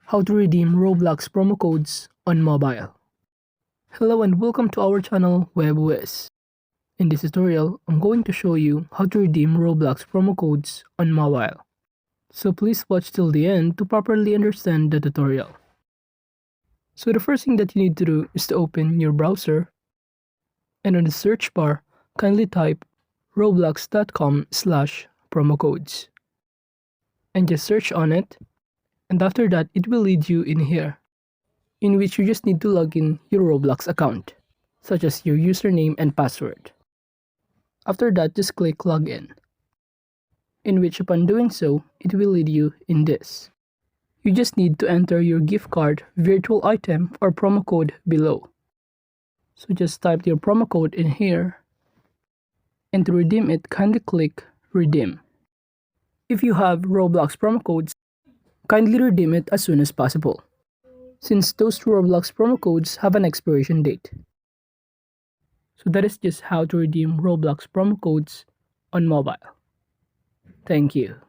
How to redeem Roblox promo codes on mobile. Hello and welcome to our channel Whizz. In this tutorial, I'm going to show you how to redeem Roblox promo codes on mobile. So please watch till the end to properly understand the tutorial. So the first thing that you need to do is to open your browser, and on the search bar, kindly type roblox.com/promo codes and just search on it. And after that, it will lead you in here, in which you just need to log in your Roblox account, such as your username and password. After that, just click login, in which upon doing so, it will lead you in this. You just need to enter your gift card, virtual item, or promo code below. So just type your promo code in here, and to redeem it, kindly click redeem. If you have Roblox promo codes, kindly redeem it as soon as possible, since those Roblox promo codes have an expiration date. So that is just how to redeem Roblox promo codes on mobile. Thank you.